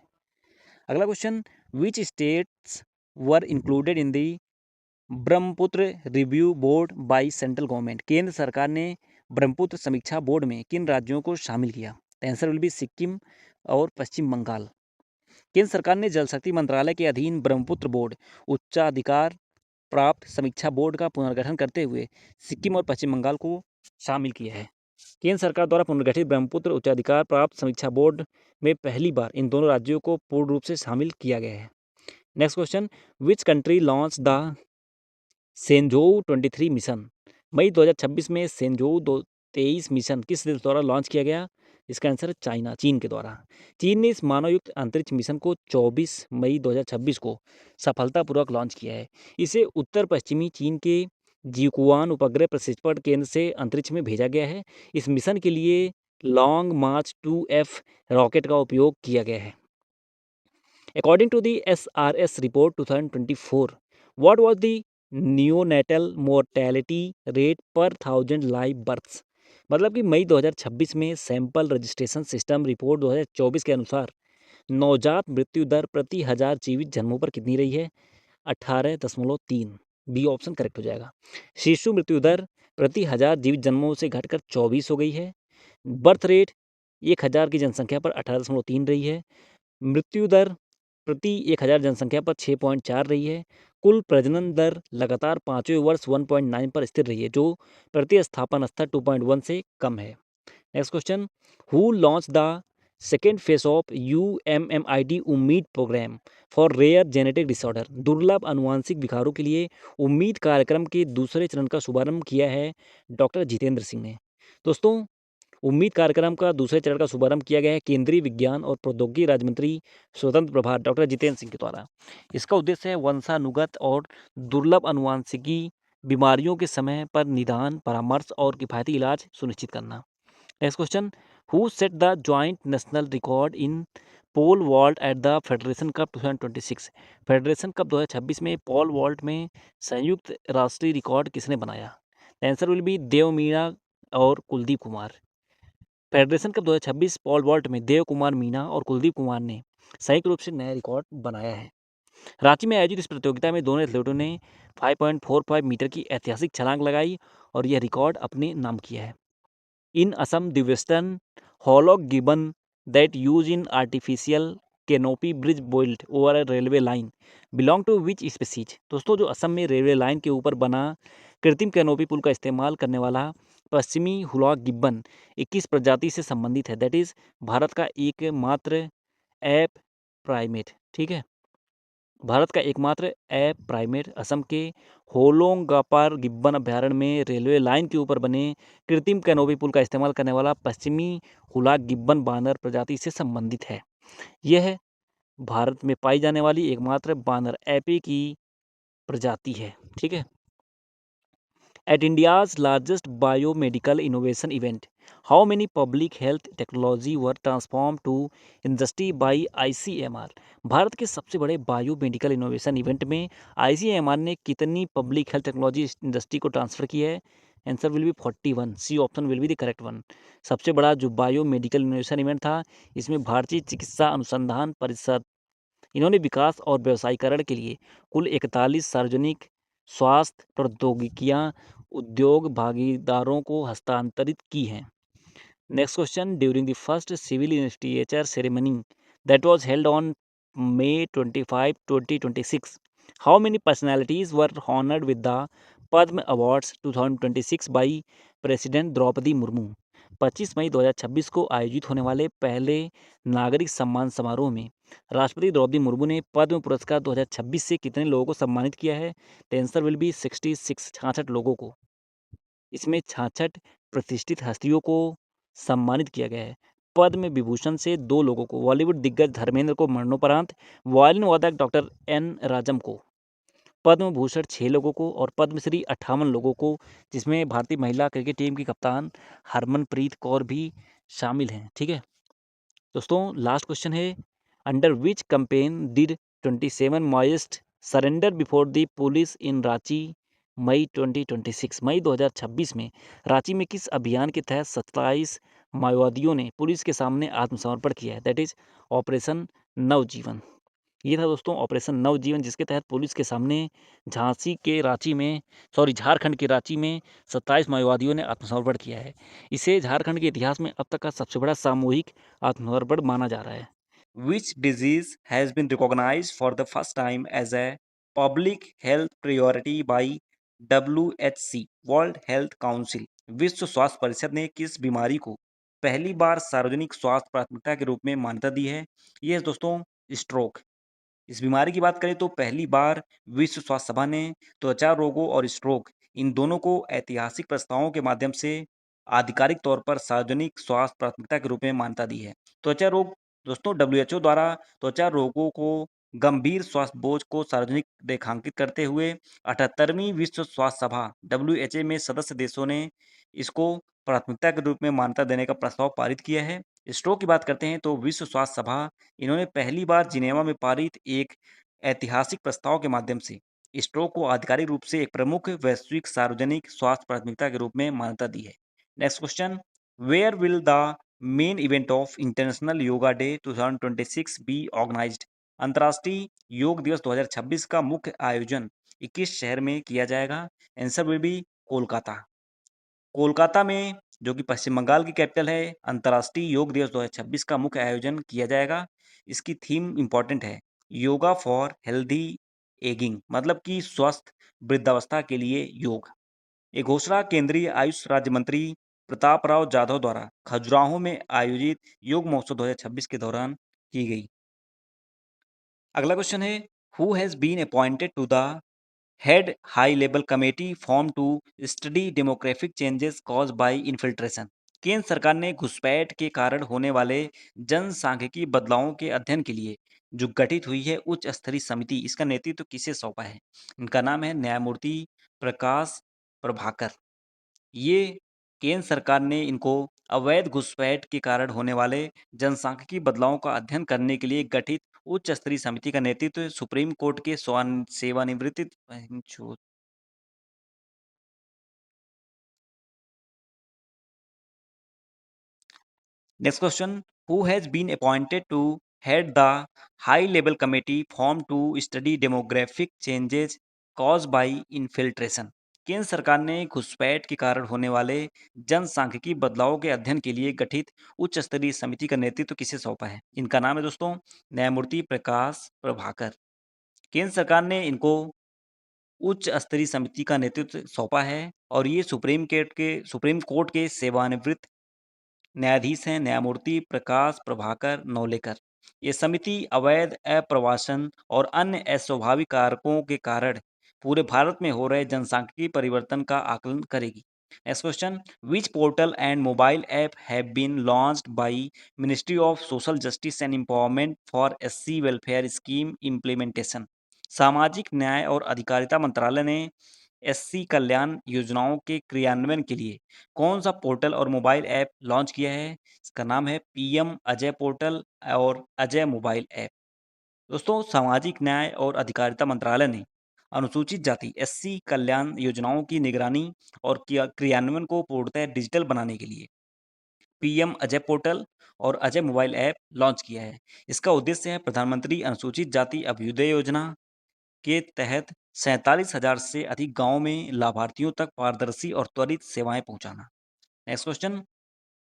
Speaker 1: अगला question, which states were included in the Brahmaputra review board by central government? केंद्र सरकार ने ब्रह्मपुत्र समीक्षा बोर्ड में किन राज्यों को शामिल किया? आंसर विल बी सिक्किम और पश्चिम बंगाल। केंद्र सरकार ने जल शक्ति मंत्रालय के अधीन ब्रह्मपुत्र बोर्ड उच्चाधिकार प्राप्त समीक्षा बोर्ड का पुनर्गठन करते हुए सिक्किम और पश्चिम बंगाल को शामिल किया है। केंद्र सरकार द्वारा पुनर्गठित ब्रह्मपुत्र उच्चाधिकार प्राप्त समीक्षा बोर्ड में पहली बार इन दोनों राज्यों को पूर्ण रूप से शामिल किया गया है। Next question, which country launch the Shenzhou 23 mission? मई 2026 में सेंजोउ 23 मिशन किस देश द्वारा लॉन्च किया गया? इसका आंसर है चाइना, चीन के द्वारा। चीन ने इस मानवयुक्त अंतरिक्ष मिशन को 24 मई 2026 को सफलतापूर्वक लॉन्च किया है। इसे उत्तर पश्चिमी चीन के जिकुआन उपग्रह प्रक्षेपण केंद्र से अंतरिक्ष में भेजा गया है। इस मिशन के लिए लॉन्ग मार्च 2F रॉकेट का उपयोग किया गया है। According to the SRS report 2024, what was the neonatal mortality rate per 1000 live births? मतलब कि मई 2026 में सैंपल रजिस्ट्रेशन सिस्टम रिपोर्ट 2024 के अनुसार नवजात मृत्यु दर प्रति 1000 जीवित जन्मों पर कितनी रही है? 18.3। बी ऑप्शन करेक्ट हो जाएगा। शिशु मृत्यु दर प्रति 1000 जीवित जन्मों से घटकर 24 हो गई है। बर्थ रेट 1000 की जनसंख्या पर 18.3 रही है। मृत्यु दर प्रति 1000 जनसंख्या पर 6.4 रही है। कुल प्रजनन दर लगातार 5वें वर्ष 1.9 पर स्थिर रही है, जो प्रतिस्थापन स्तर 2.1 से कम है। Next question, who launch the second phase of UMMID Ummeed program for rare genetic disorder. दुर्लभ अनुवांशिक विकारों के लिए उम्मीद कार्यक्रम के दूसरे चरण का शुभारंभ किया है डॉक्टर जितेंद्र सिंह ने। दोस्तों, उम्मीद कार्यक्रम का दूसरे चरण का शुभारंभ किया गया है केंद्रीय विज्ञान और प्रौद्योगिकी राज्य मंत्री स्वतंत्र प्रभार डॉक्टर जितेंद्र सिंह के द्वारा। इसका उद्देश्य है वंशानुगत और दुर्लभ अनुवांशिकी बीमारियों के समय पर निदान, परामर्श और किफायती इलाज सुनिश्चित करना। Next question, who set the joint national record in pole vault at the Federation Cup 2026। Federation Cup 2026 में पोल वॉल्ट में संयुक्त राष्ट्रीय रिकॉर्ड किसने बनाया? Answer will be Dev Meena और Kuldeep Kumar. Federation Cup 2026 pole vault में देव कुमार मीना और कुलदीप कुमार ने संयुक्त रूप से नया रिकॉर्ड बनाया है। रांची में आयोजित इस प्रतियोगिता में दोनों एथलीटों ने 5.45 मीटर की ऐतिहासिक छलांग लगाई और यह रिकॉर्ड अपने नाम किया है। In Assam, the western hollow gibbon that used in artificial canopy bridge built over a railway line belong to which species? दोस्तों, जो असम में रेलवे लाइन के ऊपर बना कृत्रिम कैनोपी पुल का इस्तेमाल करने वाला पश्चिमी हुलॉक गिब्बन 21 प्रजाति से संबंधित है। दैट इज भारत का एकमात्र एप प्राइमेट। ठीक है, भारत का एकमात्र ऐप प्राइमेट असम के होलोंगापार गिब्बन अभ्यारण्य में रेलवे लाइन के ऊपर बने कृत्रिम कैनोपी पुल का इस्तेमाल करने वाला पश्चिमी हुलाक गिब्बन बानर प्रजाति से संबंधित है। यह भारत में पाई जाने वाली एकमात्र बानर ऐपी की प्रजाति है। ठीक है। At India's largest biomedical innovation event, how many public health technology were transformed to industry by ICMR? Bharat के सबसे बड़े बायोमेडिकल इनोवेशन इवेंट में ICMR ने कितनी पब्लिक हेल्थ टेक्नोलॉजी इंडस्ट्री को ट्रांसफर की है? Answer will be 41। C option will be the correct one. सबसे बड़ा जो बायोमेडिकल इनोवेशन इवेंट था, इसमें भारतीय चिकित्सा अनुसंधान परिषद, इन्होंने विकास और व्यवसायीकरण के लिए कुल 41 सार्वजनिक स्वास्थ्य प्रौद्योगिकियां उद्योग भागीदारों को हस्तांतरित की हैं। Next question, during the first civil investiture ceremony that was held on May 25, 2026, how many personalities were honored with the Padma Awards 2026 by president Draupadi Murmu? 25 मई 2026 को आयोजित होने वाले पहले नागरिक सम्मान समारोह में राष्ट्रपति द्रौपदी मुर्मू ने पद्म पुरस्कार 2026 से कितने लोगों को सम्मानित किया है? तो आंसर विल बी 66, 66 लोगों को। इसमें 66 प्रतिष्ठित हस्तियों को सम्मानित किया गया है। पद्म विभूषण से 2 लोगों को, बॉलीवुड दिग्गज धर्मेंद्र को मरणोपरांत, वायलिन वादक डॉक्टर एन राजम को। पद्म भूषण 6 लोगों को और पद्मश्री 58 लोगों को, जिसमें भारतीय महिला क्रिकेट टीम की कप्तान हरमनप्रीत कौर भी शामिल हैं। ठीक है दोस्तों, लास्ट क्वेश्चन है, under which campaign did 27 Maoist surrender before the police in Ranchi May 2026? मई 2026 में रांची में किस अभियान के तहत 27 माओवादियों ने पुलिस के सामने आत्मसमर्पण किया है? दैट इज ऑपरेशन नवजीवन। ये था दोस्तों ऑपरेशन नवजीवन, जिसके तहत पुलिस के सामने झारखंड के रांची में 27 माओवादियों ने आत्मसमर्पण किया है। इसे झारखंड के इतिहास में अब तक का सबसे बड़ा सामूहिक आत्मसमर्पण माना जा रहा है। Which disease has been recognized for the first time as a public health priority by WHC world health council? विश्व स्वास्थ्य परिषद ने किस बीमारी को पहली बार सार्वजनिक स्वास्थ्य प्राथमिकता के रूप में मान्यता दी है? ये है दोस्तों स्ट्रोक। इस बीमारी की बात करें तो पहली बार विश्व स्वास्थ्य सभा ने त्वचा रोगों और स्ट्रोक, इन दोनों को ऐतिहासिक प्रस्तावों के माध्यम से आधिकारिक तौर पर सार्वजनिक स्वास्थ्य प्राथमिकता के रूप में मान्यता दी है। त्वचा रोग दोस्तों WHO द्वारा त्वचा रोगों को गंभीर स्वास्थ्य बोझ को सार्वजनिक रेखांकित करते हुए 78वीं विश्व स्वास्थ्य सभा WHO में सदस्य देशों ने इसको प्राथमिकता के रूप में मान्यता देने का प्रस्ताव पारित किया है। स्ट्रोक की बात करते हैं तो विश्व स्वास्थ्य सभा, इन्होंने पहली बार जिनेवा में पारित एक ऐतिहासिक प्रस्ताव के माध्यम से स्ट्रोक को आधिकारिक रूप से एक प्रमुख वैश्विक सार्वजनिक स्वास्थ्य प्राथमिकता के रूप में मान्यता दी है। Next question, where will the main event of International Yoga Day 2026 be organised? अंतर्राष्ट्रीय योग दिवस 2026 का मुख्य आयोजन 21 शहर में किया जाएगा। Answer will B Kolkata. Kolkata में, जो कि पश्चिम बंगाल की कैपिटल है, अंतर्राष्ट्रीय योग दिवस 2026 का मुख्य आयोजन किया जाएगा। इसकी थीम इंपॉर्टेंट है, योगा फॉर हेल्दी एगिंग, मतलब कि स्वस्थ वृद्धावस्था के लिए योग। ये घोषणा केंद्रीय आयुष राज्य मंत्री प्रताप राव जाधव द्वारा खजुराहो में आयोजित योग महोत्सव 2026 के दौरान की गई। अगला क्वेश्चन है, who has been appointed to the head high level committee form to study demographic changes cause by infiltration. केंद्र सरकार ने घुसपैठ के कारण होने वाले जनसांख्यिकी बदलावों के अध्ययन के लिए जो गठित हुई है उच्च स्तरीय समिति, इसका नेतृत्व किसे सौंपा है? इनका नाम है न्यायमूर्ति प्रकाश प्रभाकर। ये केंद्र सरकार ने इनको अवैध घुसपैठ के कारण होने वाले जनसांख्यिकी बदलावों का अध्ययन करने के लिए गठित उच्च स्तरीय समिति का नेतृत्व सुप्रीम कोर्ट के सेवानिवृत्त next question, who has been appointed to head the high level committee form to study demographic changes cause by infiltration. केंद्र सरकार ने घुसपैठ के कारण होने वाले जनसांख्यिकी बदलावों के अध्ययन के लिए गठित उच्च स्तरीय समिति का नेतृत्व किसे सौंपा है? इनका नाम है दोस्तों न्यायमूर्ति प्रकाश प्रभाकर। केंद्र सरकार ने इनको उच्च स्तरीय समिति का नेतृत्व सौंपा है और ये सुप्रीम कोर्ट के सेवानिवृत्त न्यायाधीश हैं न्यायमूर्ति प्रकाश प्रभाकर नौलेकर। ये समिति अवैध अप्रवासन और अन्य अस्वाभाविक कारकों के कारण पूरे भारत में हो रहे जनसांख्यिकी परिवर्तन का आकलन करेगी। Next question, which portal and mobile app have been launched by ministry of social justice and empowerment for SC welfare scheme implementation. सामाजिक न्याय और अधिकारिता मंत्रालय ने एससी कल्याण योजनाओं के क्रियान्वयन के लिए कौन सा पोर्टल और मोबाइल ऐप लॉन्च किया है? इसका नाम है पीएम अजय पोर्टल और अजय मोबाइल ऐप। दोस्तों, सामाजिक न्याय और अधिकारिता मंत्रालय ने अनुसूचित जाति एससी कल्याण योजनाओं की निगरानी और क्रियान्वयन को पूर्णतः डिजिटल बनाने के लिए पीएम अजय पोर्टल और अजय मोबाइल ऐप लॉन्च किया है। इसका उद्देश्य है प्रधानमंत्री अनुसूचित जाति अभ्युदय योजना के तहत 47,000 से अधिक गांवों में लाभार्थियों तक पारदर्शी और त्वरित सेवाएं पहुंचाना। Next question,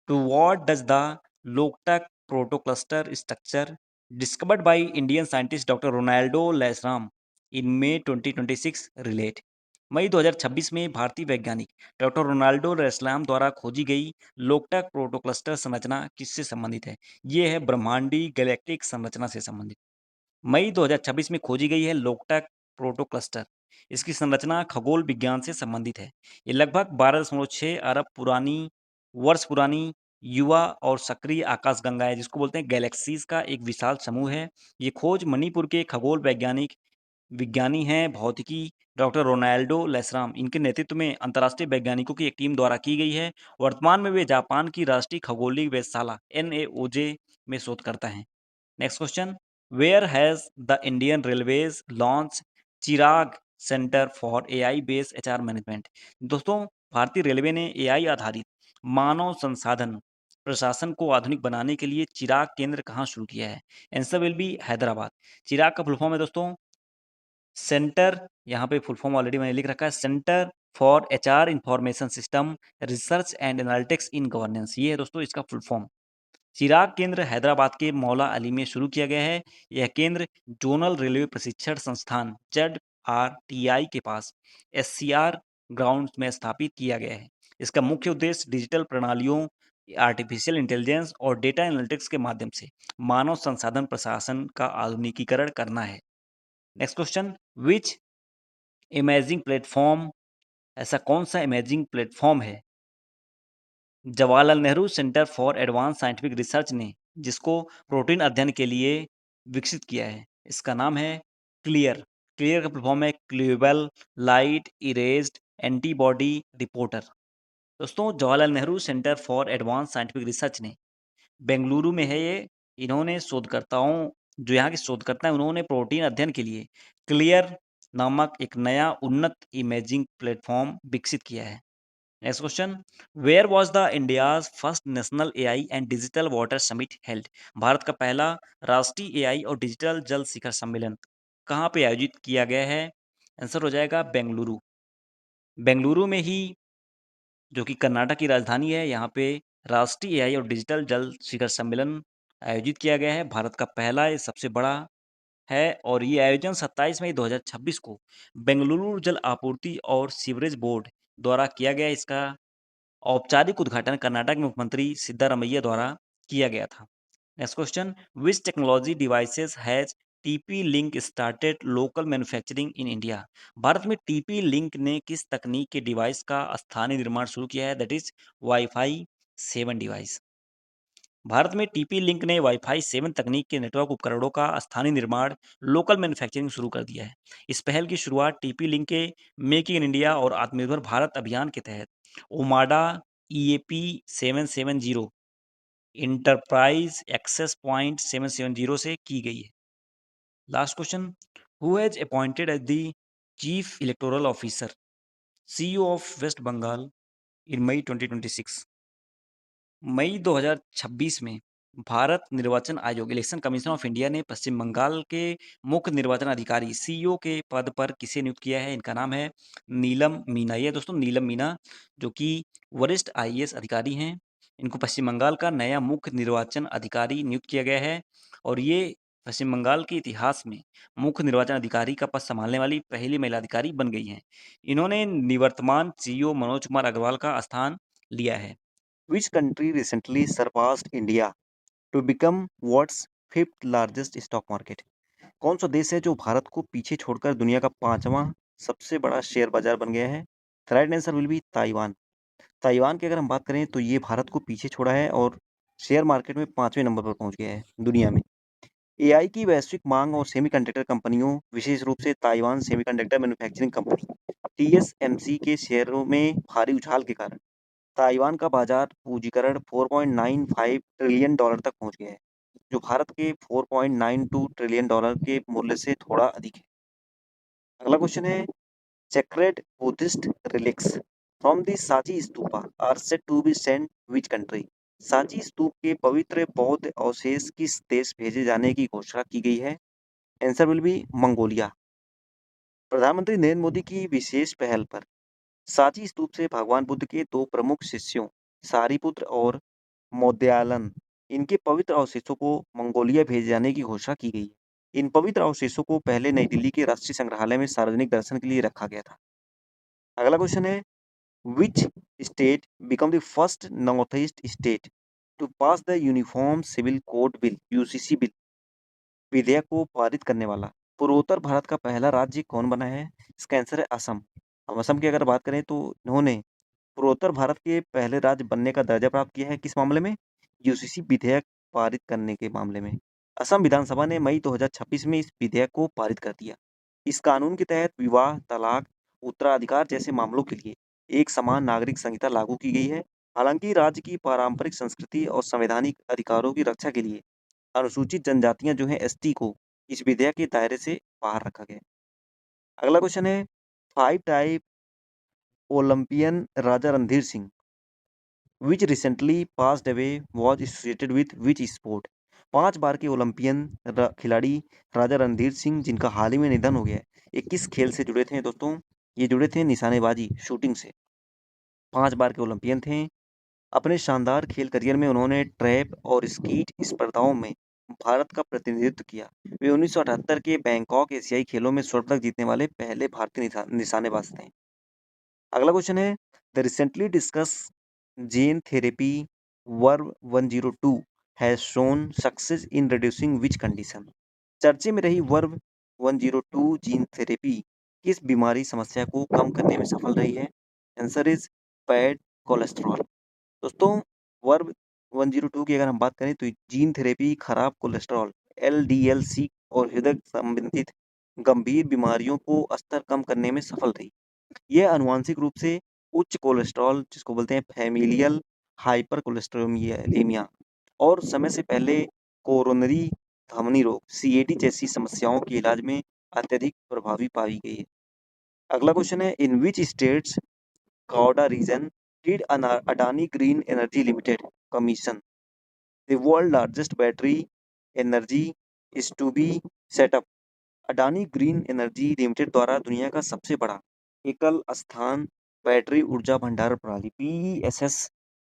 Speaker 1: to what does the Loktak protocluster structure discovered by Indian scientist doctor Ronaldo Laishram in May 2026 relate? मई 2026 में भारतीय वैज्ञानिक डॉक्टर रोनाल्डो लेसराम द्वारा खोजी गई लोकटक प्रोटोक्लस्टर संरचना किससे संबंधित है? ये है ब्रह्मांडी गैलेक्टिक संरचना से संबंधित। मई 2026 में खोजी गई है लोकटक प्रोटोक्लस्टर। इसकी संरचना खगोल विज्ञान से संबंधित है। ये लगभग 12.6 अरब वर्ष पुरानी युवा और सक्रिय आकाशगंगा है, जिसको बोलते हैं गैलेक्सीज का एक विशाल समूह है। ये खोज मणिपुर के खगोल विज्ञानी हैं भौतिकी डॉक्टर रोनाल्डो लेसराम, इनके नेतृत्व में अंतर्राष्ट्रीय वैज्ञानिकों की एक टीम द्वारा की गई है। वर्तमान में वे जापान की राष्ट्रीय खगोलीय वेधशाला NAOJ में शोधकर्ता हैं। Next question, where has the Indian Railways launch Chirag centre for AI based HR management? दोस्तों, भारतीय रेलवे ने एआई आधारित मानव संसाधन प्रशासन को आधुनिक बनाने के लिए चिराग केंद्र कहाँ शुरू किया है? Answer will be Hyderabad. Chirag का फुल फॉर्म है दोस्तों सेंटर, यहाँ पे फुल फॉर्म ऑलरेडी मैंने लिख रखा है, centre for HR information system research and analytics in governance. ये है दोस्तों इसका फुल फॉर्म। चिराग केंद्र हैदराबाद के मौला अली में शुरू किया गया है। यह केंद्र जोनल रेलवे प्रशिक्षण संस्थान ZRTI के पास SCR ग्राउंड में स्थापित किया गया है। इसका मुख्य उद्देश्य डिजिटल प्रणालियों, आर्टिफिशियल इंटेलिजेंस और डेटा एनालिटिक्स के माध्यम से मानव संसाधन प्रशासन का आधुनिकीकरण करना है। नेक्स्ट क्वेश्चन, विच इमेजिंग प्लेटफॉर्म, ऐसा कौन सा इमेजिंग प्लेटफॉर्म है Jawaharlal Nehru centre for advance scientific research ने जिसको प्रोटीन अध्ययन के लिए विकसित किया है? इसका नाम है क्लियर। क्लियर का फुल फॉर्म है क्ल्यूबल लाइट इरेज्ड एंटीबॉडी रिपोर्टर। दोस्तों, Jawaharlal Nehru centre for advance scientific research ने बेंगलुरु में है ये। इन्होंने शोधकर्ताओं जो यहाँ के शोधकर्ता हैं उन्होंने प्रोटीन अध्ययन के लिए क्लियर नामक एक नया उन्नत इमेजिंग प्लेटफॉर्म विकसित किया है। Next question, where was the India's first national AI and digital water summit held? भारत का पहला राष्ट्रीय एआई और डिजिटल जल शिखर सम्मेलन कहाँ पे आयोजित किया गया है? आंसर हो जाएगा बेंगलुरु। बेंगलुरु में ही, जो कि कर्नाटक की राजधानी है, यहाँ पे राष्ट्रीय एआई और डिजिटल जल शिखर सम्मेलन आयोजित किया गया है। भारत का पहला, ये सबसे बड़ा है और ये आयोजन 27 मई 2026 को बेंगलुरु जल आपूर्ति और सीवरेज बोर्ड द्वारा किया गया। इसका औपचारिक उद्घाटन कर्नाटक के मुख्यमंत्री सिद्धारमैया द्वारा किया गया था। Next question, which technology devices has TP link started local manufacturing in India? Bharat में टीपी लिंक ने किस तकनीक के डिवाइस का स्थानीय निर्माण शुरू किया है? That is wifi 7 device. Bharat में टीपी लिंक ने वाईफाई 7 तकनीक के नेटवर्क उपकरणों का स्थानीय निर्माण, लोकल मैन्युफैक्चरिंग शुरू कर दिया है। इस पहल की शुरुआत टीपी लिंक के मेक इन इंडिया और आत्मनिर्भर भारत अभियान के तहत Omada EAP 770 enterprise access point 770 से की गई है। Last question, who has appointed as the chief electoral officer CEO of West Bengal in May 2026? मई 2026 में भारत निर्वाचन आयोग इलेक्शन कमीशन ऑफ इंडिया ने पश्चिम बंगाल के मुख्य निर्वाचन अधिकारी सीईओ के पद पर किसे नियुक्त किया है? इनका नाम है नीलम मीना। ये दोस्तों नीलम मीना, जो कि वरिष्ठ आईएएस अधिकारी हैं। इनको पश्चिम बंगाल का नया मुख्य निर्वाचन अधिकारी नियुक्त किया गया है और ये पश्चिम बंगाल के इतिहास में मुख्य निर्वाचन अधिकारी का पद संभालने वाली पहली महिला अधिकारी बन गई हैं। इन्होंने निवर्तमान सीईओ मनोज कुमार अग्रवाल का स्थान लिया है। Which country recently surpassed India to become what's fifth largest stock market? कौन सा देश है जो भारत को पीछे छोड़कर दुनिया का 5वां सबसे बड़ा शेयर बाजार बन गया है? Right answer will B Taiwan. Taiwan की अगर हम बात करें तो ये भारत को पीछे छोड़ा है और शेयर मार्केट में 5वें नंबर पर पहुंच गया है दुनिया में। एआई की वैश्विक मांग और सेमीकंडक्टर कंपनियों, विशेष रूप से Taiwan semiconductor manufacturing company TSMC के शेयरों में भारी उछाल के कारण ताइवान का बाजार पूंजीकरण 4.95 ट्रिलियन डॉलर तक पहुंच गया है, जो भारत के 4.92 ट्रिलियन डॉलर के मूल्य से थोड़ा अधिक है। अगला क्वेश्चन है, sacred Buddhist relics from the Sanchi stupa are said to be sent which country? Sanchi स्तूप के पवित्र बौद्ध अवशेष किस देश भेजे जाने की घोषणा की गई है? Answer will B Mongolia. प्रधानमंत्री नरेंद्र मोदी की विशेष पहल पर सांची स्तूप से भगवान बुद्ध के दो प्रमुख शिष्यों सारिपुत्र और मोदयालन, इनके पवित्र अवशेषों को मंगोलिया भेजे जाने की घोषणा की गई है। इन पवित्र अवशेषों को पहले नई दिल्ली के राष्ट्रीय संग्रहालय में सार्वजनिक दर्शन के लिए रखा गया था। अगला क्वेश्चन है, which state become the first north east state to pass the uniform civil code bill UCC bill विधेयक को पारित करने वाला पूर्वोत्तर भारत का पहला राज्य कौन बना है? इसका आंसर है असम। हम असम की अगर बात करें तो इन्होंने पूर्वोत्तर भारत के पहले राज्य बनने का दर्जा प्राप्त किया है। किस मामले में? यूसीसी विधेयक पारित करने के मामले में। असम विधानसभा ने मई 2026 में इस विधेयक को पारित कर दिया। इस कानून के तहत विवाह, तलाक, उत्तराधिकार जैसे मामलों के लिए एक समान नागरिक संहिता लागू की गई है। हालांकि राज्य की पारंपरिक संस्कृति और संवैधानिक अधिकारों की रक्षा के लिए अनुसूचित जनजातियां जो है एसटी को इस विधेयक के दायरे से बाहर रखा गया। अगला क्वेश्चन है, 5 time Olympian Raja Randhir Singh which recently passed away was associated with which sport? 5 बार के ओलंपियन खिलाड़ी राजा रणधीर सिंह, जिनका हाल ही में निधन हो गया है, ये किस खेल से जुड़े थे दोस्तों? ये जुड़े थे निशानेबाजी, शूटिंग से। 5 बार के ओलंपियन थे। अपने शानदार खेल करियर में उन्होंने ट्रैप और स्कीट स्पर्धाओं में भारत का प्रतिनिधित्व किया। वे 1978 के बैंकॉक एशियाई खेलों में स्वर्ण पदक जीतने वाले पहले भारतीय निशानेबाज थे। अगला क्वेश्चन है, the recently discuss gene therapy verve 102 has shown success in reducing which condition? चर्चे में रही वर्व 102 जीन थेरेपी किस बीमारी समस्या को कम करने में सफल रही है? Answer is bad cholesterol. दोस्तों, वर्व 102 की अगर हम बात करें तो जीन थेरेपी खराब कोलेस्ट्रॉल एलडीएलसी और हृदय संबंधित गंभीर बीमारियों को स्तर कम करने में सफल रही। यह आनुवांशिक रूप से उच्च कोलेस्ट्रॉल, जिसको बोलते हैं फैमिलियल हाइपर कोलेस्ट्रोलेमिया, और समय से पहले कोरोनरी धमनी रोग सीएडी जैसी समस्याओं के इलाज में अत्यधिक प्रभावी पाई गई है। अगला क्वेश्चन है, in which states Gauda region did Adani Green Energy Limited commission the world largest battery energy is to be set up? Adani Green Energy Limited द्वारा दुनिया का सबसे बड़ा एकल स्थान बैटरी ऊर्जा भंडारण प्रणाली (पीईएसएस)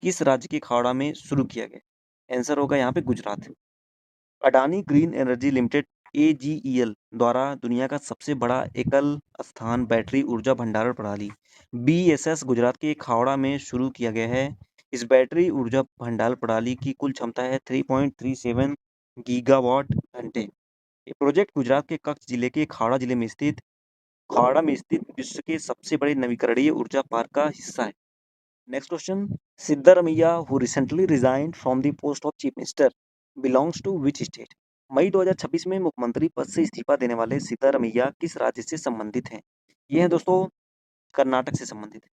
Speaker 1: किस राज्य के खाड़ा में शुरू किया गया? आंसर होगा यहाँ पे Gujarat. Adani Green Energy Limited (AGEL) द्वारा दुनिया का सबसे बड़ा एकल स्थान बैटरी ऊर्जा भंडारण प्रणाली (बीएसएस) गुजरात के खावड़ा में शुरू किया गया है। इस बैटरी ऊर्जा भंडारण प्रणाली की कुल क्षमता है 3.37 गीगावाट घंटे। ये प्रोजेक्ट गुजरात के कच्छ जिले के खावड़ा में स्थित विश्व के सबसे बड़े नवीकरणीय ऊर्जा पार्क का हिस्सा है। Next question, Siddaramaiah who recently resigned from the post of chief minister belongs to which state? मई 2026 में मुख्यमंत्री पद से इस्तीफा देने वाले सिद्धारमैया किस राज्य से संबंधित हैं? ये है दोस्तों कर्नाटक से संबंधित है।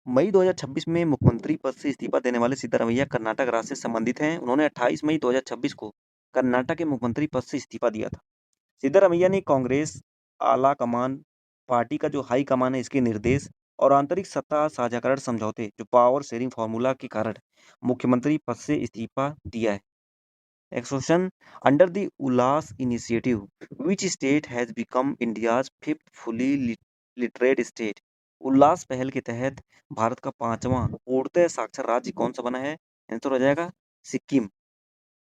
Speaker 1: मई 2026 में मुख्यमंत्री पद से इस्तीफा देने वाले सिद्धारमैया कर्नाटक राज्य से संबंधित हैं। उन्होंने 28 मई 2026 को कर्नाटक के मुख्यमंत्री पद से इस्तीफा दिया था। सिद्धारमैया ने कांग्रेस आला कमान, पार्टी का जो हाई कमान है, इसके निर्देश और आंतरिक सत्ता साझाकरण समझौते जो पावर शेयरिंग फॉर्मूला के कारण मुख्यमंत्री पद से इस्तीफा दिया है। Next question, under the Ullas initiative which state has become India's fifth fully literate state? Ullas पहल के तहत भारत का 5वां पूर्णतः साक्षर राज्य कौन सा बना है? आंसर हो जाएगा सिक्किम।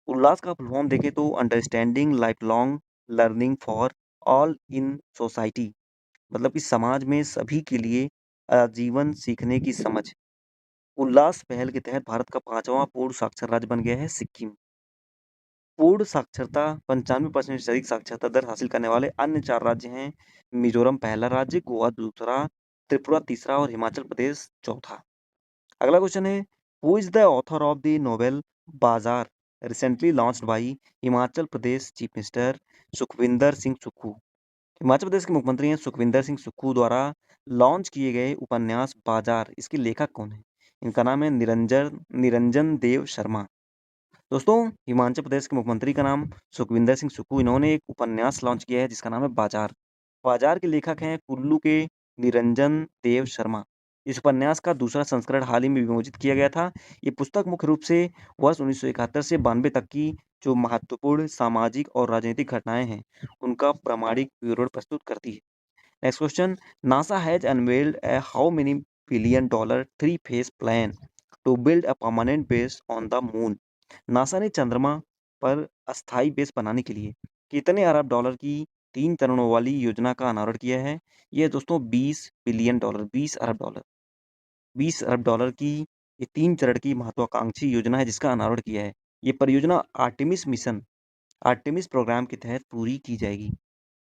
Speaker 1: उल्लास का फुल फॉर्म देखें तो understanding life long learning for all in society, मतलब कि समाज में सभी के लिए आजीवन सीखने की समझ। उल्लास पहल के तहत भारत का 5वां पूर्ण साक्षर राज्य बन गया है सिक्किम। पूर्ण साक्षरता 95% से अधिक साक्षरता दर हासिल करने वाले अन्य 4 राज्य हैं मिजोरम पहला राज्य, गोवा दूसरा, त्रिपुरा तीसरा और हिमाचल प्रदेश चौथा। अगला क्वेश्चन है, who is the author of the novel Bazaar recently launched by Himachal Pradesh chief minister Sukhvinder Singh Sukhu? Himachal Pradesh के मुख्यमंत्री हैं सुखविंदर सिंह सुक्खू द्वारा लॉन्च किए गए उपन्यास बाजार, इसके लेखक कौन है? इनका नाम है निरंजन निरंजन देव शर्मा। दोस्तों, हिमाचल प्रदेश के मुख्यमंत्री का नाम सुखविंदर सिंह सुक्खू, इन्होंने एक उपन्यास लॉन्च किया है जिसका नाम है बाजार। बाजार के लेखक हैं कुल्लू के निरंजन देव शर्मा। इस उपन्यास का दूसरा संस्करण हाल ही में विमोचित किया गया था। ये पुस्तक मुख्य रूप से वर्ष 1971 से 92 तक की जो महत्वपूर्ण सामाजिक और राजनीतिक घटनाएं हैं उनका प्रामाणिक विवरण प्रस्तुत करती है। Next question, NASA has unveiled a how many billion dollar three phase plan to build a permanent base on the moon? NASA ने चंद्रमा पर अस्थायी बेस बनाने के लिए कितने अरब डॉलर की 3 चरणों वाली योजना का अनावरण किया है? यह दोस्तों 20 बिलियन डॉलर 20 अरब डॉलर की ये 3 चरण की महत्वाकांक्षी योजना है जिसका अनावरण किया है। ये परियोजना आर्टेमिस प्रोग्राम के तहत पूरी की जाएगी।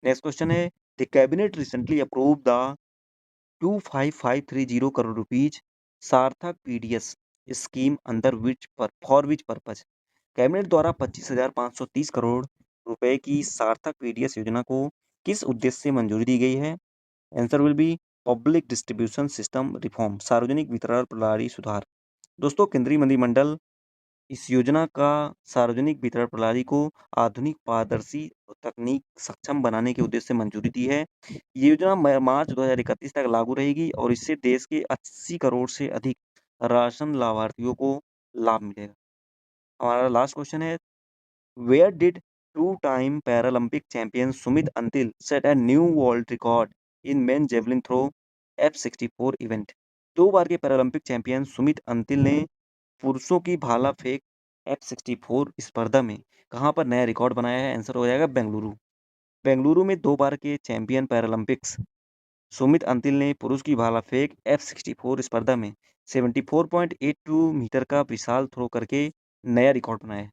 Speaker 1: नेक्स्ट क्वेश्चन है, the cabinet recently approve the 25,530 crore rupees Sarthak PDS scheme under for which purpose? Cabinet द्वारा 25,530 करोड़ रुपए की सार्थक पीडीएस योजना को किस उद्देश्य से मंजूरी दी गई है? Answer will B public distribution system reform, सार्वजनिक वितरण प्रणाली सुधार। दोस्तों, केंद्रीय मंत्रिमंडल इस योजना का सार्वजनिक वितरण प्रणाली को आधुनिक पारदर्शी और तकनीक सक्षम बनाने के उद्देश्य से मंजूरी दी है। ये योजना मार्च 2031 तक लागू रहेगी और इससे देश के 80 करोड़ से अधिक राशन लाभार्थियों को लाभ मिलेगा। हमारा लास्ट क्वेश्चन है, where did two time Paralympic champion Sumit Antil set a new world record in men javelin throw F64 event? 2 बार के पैरालंपिक चैंपियन सुमित अंतिल ने पुरुषों की भाला फेंक F64 स्पर्धा में कहां पर नया रिकॉर्ड बनाया है? आंसर हो जाएगा बेंगलुरु। बेंगलुरु में 2 बार के चैंपियन पैरालंपिक्स सुमित अंतिल ने पुरुष की भाला फेंक F64 स्पर्धा में 74.82 मीटर का विशाल थ्रो करके नया रिकॉर्ड बनाया है।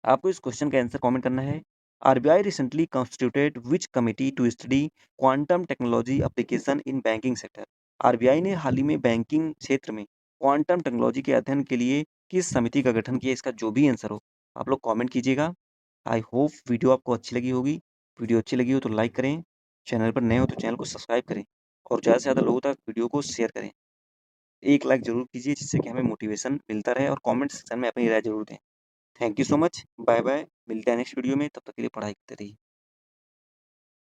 Speaker 1: आपको इस क्वेश्चन का आंसर कमेंट करना है। RBI recently constituted which committee to study quantum technology application in banking sector? RBI ने हाल ही में बैंकिंग क्षेत्र में क्वांटम टेक्नोलॉजी के अध्ययन के लिए किस समिति का गठन किया? इसका जो भी आंसर हो आप लोग कमेंट कीजिएगा। आई होप वीडियो आपको अच्छी लगी होगी। वीडियो अच्छी लगी हो तो लाइक करें, चैनल पर नए हो तो चैनल को सब्सक्राइब करें और ज़्यादा से ज़्यादा लोगों तक वीडियो को शेयर करें। एक लाइक ज़रूर कीजिए जिससे कि हमें मोटिवेशन मिलता रहे और कमेंट सेक्शन में अपनी राय ज़रूर दें। Thank you so much, bye bye, मिलते हैं नेक्स्ट वीडियो में, तब तक के लिए पढ़ाई करते रहिए।